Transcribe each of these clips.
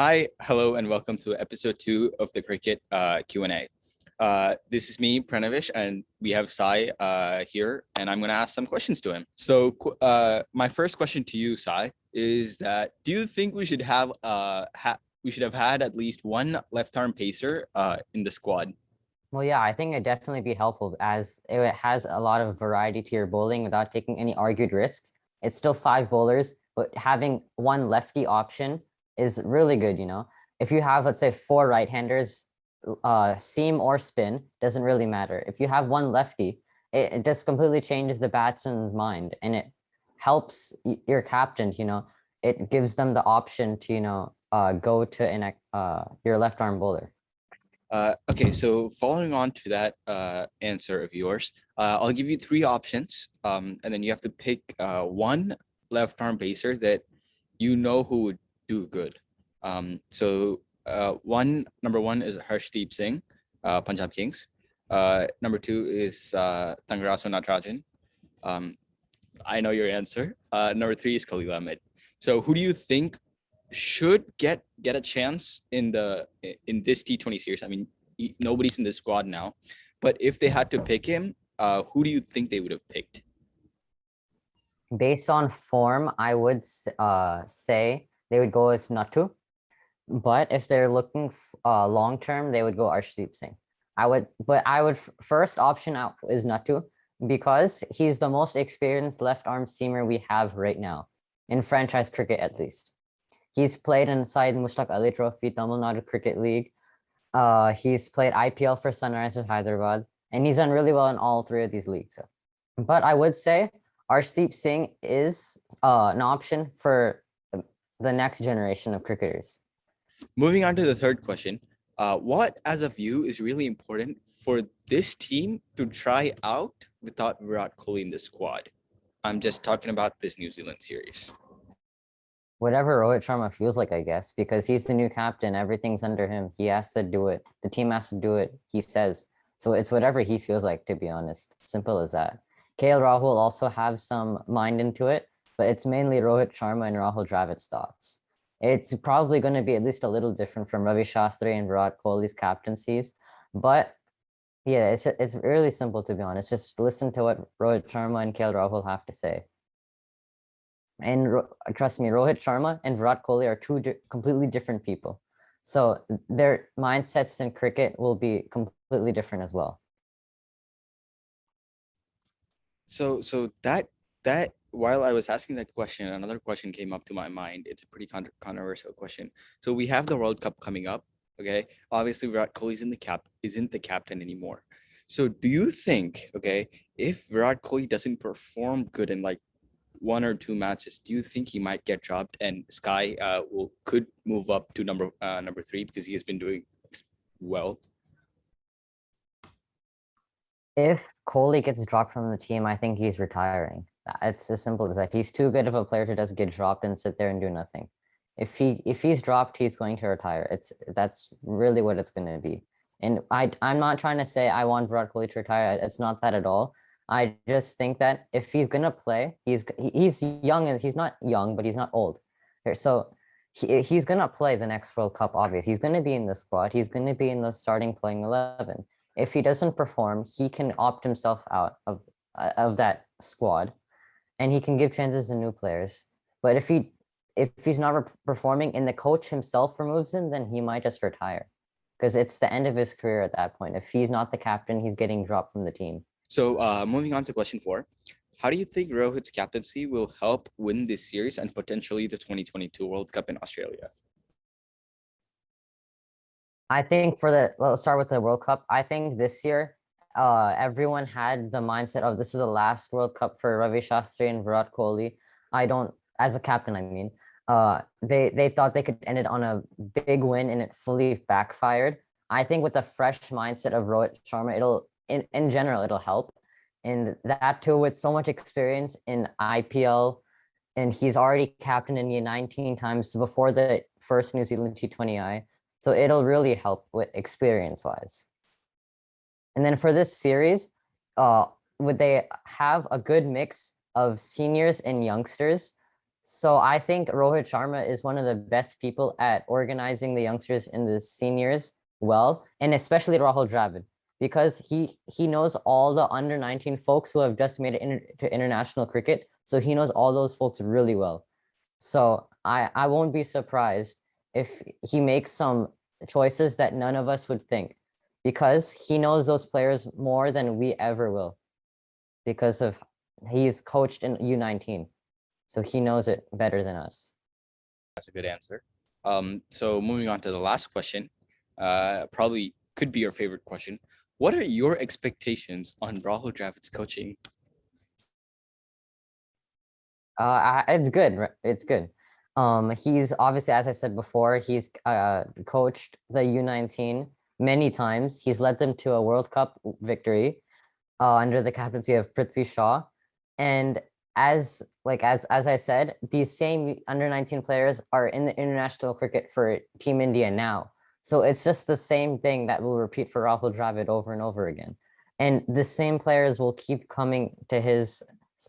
Hi, hello, and welcome to episode 2 of the Cricket Q&A. This is me, Pranavish, and we have Sai here, and I'm going to ask some questions to him. So my first question to you, Sai, is that do you think we should have had at least one left-arm pacer in the squad? Well, yeah, I think it'd definitely be helpful as it has a lot of variety to your bowling without taking any argued risks. It's still 5 bowlers, but having one lefty option is really good. If you have, let's say, 4 right-handers, seam or spin, doesn't really matter. If you have one lefty, it just completely changes the batsman's mind and it helps your captain. It gives them the option to, go to your left arm bowler. Okay, so following on to that answer of yours, I'll give you 3 options, and then you have to pick one left-arm pacer that you know who would do good. Number one is Harshdeep Singh, Punjab Kings. Number 2 is Tangaraso Natarajan. I know your answer. Number 3 is Khalil Ahmed. So who do you think should get a chance in this T20 series? I mean, nobody's in the squad now, but if they had to pick him, who do you think they would have picked? Based on form, I would say they would go as Nattu. But if they're looking long term, they would go Arshdeep Singh. First option out is Nattu because he's the most experienced left arm seamer we have right now in franchise cricket, at least. He's played inside Mushtaq Ali Trophy, Tamil Nadu Cricket League. He's played IPL for Sunrisers Hyderabad, and he's done really well in all 3 of these leagues. But I would say Arshdeep Singh is an option for the next generation of cricketers. Moving on to the third question, what as of you is really important for this team to try out without Virat Kohli in the squad? I'm just talking about this New Zealand series. Whatever Rohit Sharma feels like, I guess, because he's the new captain, everything's under him. He has to do it. The team has to do it, he says. So it's whatever he feels like, to be honest. Simple as that. KL Rahul also have some mind into it, but it's mainly Rohit Sharma and Rahul Dravid's thoughts. It's probably going to be at least a little different from Ravi Shastri and Virat Kohli's captaincies, but yeah, it's really simple, to be honest. Just listen to what Rohit Sharma and KL Rahul have to say. And trust me, Rohit Sharma and Virat Kohli are 2 completely different people. So their mindsets in cricket will be completely different as well. So that while I was asking that question, another question came up to my mind. It's a pretty controversial question. So we have the World Cup coming up. Okay, obviously Virat Kohli isn't the captain anymore. So do you think, okay, if Virat Kohli doesn't perform good in like 1 or 2 matches, do you think he might get dropped and Sky could move up to number 3 because he has been doing well? If Kohli gets dropped from the team, I think he's retiring. It's as simple as that. He's too good of a player to just get dropped and sit there and do nothing. If he's dropped, he's going to retire. That's really what it's going to be. And I'm not trying to say I want Virat Kohli to retire. It's not that at all. I just think that if he's gonna play, he's young, and he's not young, but he's not old. So he's gonna play the next World Cup. Obviously, he's gonna be in the squad. He's gonna be in the starting playing 11. If he doesn't perform, he can opt himself out of that squad, and he can give chances to new players. But if he's not performing and the coach himself removes him, then he might just retire, because it's the end of his career at that point. If he's not the captain, he's getting dropped from the team. So moving on to question 4, how do you think Rohit's captaincy will help win this series and potentially the 2022 World Cup in Australia? I think let's start with the World Cup. I think this year, everyone had the mindset of this is the last World Cup for Ravi Shastri and Virat Kohli. As a captain, I mean, they thought they could end it on a big win, and it fully backfired. I think with the fresh mindset of Rohit Sharma, in general, it'll help. And that too, with so much experience in IPL, and he's already captained India 19 times before the first New Zealand T20I. So it'll really help with experience-wise. And then for this series, would they have a good mix of seniors and youngsters? So I think Rohit Sharma is one of the best people at organizing the youngsters in the seniors well, and especially Rahul Dravid, because he knows all the under 19 folks who have just made it to international cricket. So he knows all those folks really well. So I won't be surprised if he makes some choices that none of us would think, because he knows those players more than we ever will, because of he's coached in U19. So he knows it better than us. That's a good answer. So moving on to the last question, probably could be your favorite question. What are your expectations on Rahul Dravid's coaching? It's good. It's good. He's obviously, as I said before, he's coached the U19 many times. He's led them to a World Cup victory under the captaincy of Prithvi Shaw. And as I said, these same under 19 players are in the international cricket for Team India now. So it's just the same thing that will repeat for Rahul Dravid over and over again. And the same players will keep coming to his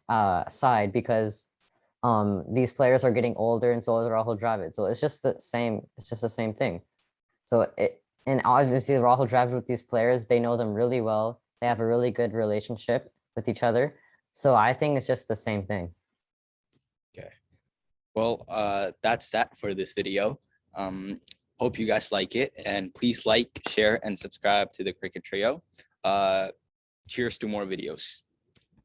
side, because these players are getting older, and so is Rahul Dravid. So it's just the same thing. So and obviously Rahul Dravid with these players, they know them really well. They have a really good relationship with each other. So I think it's just the same thing. Okay. Well, that's that for this video. Hope you guys like it, and please like, share, and subscribe to the Cricket Trio. Cheers to more videos.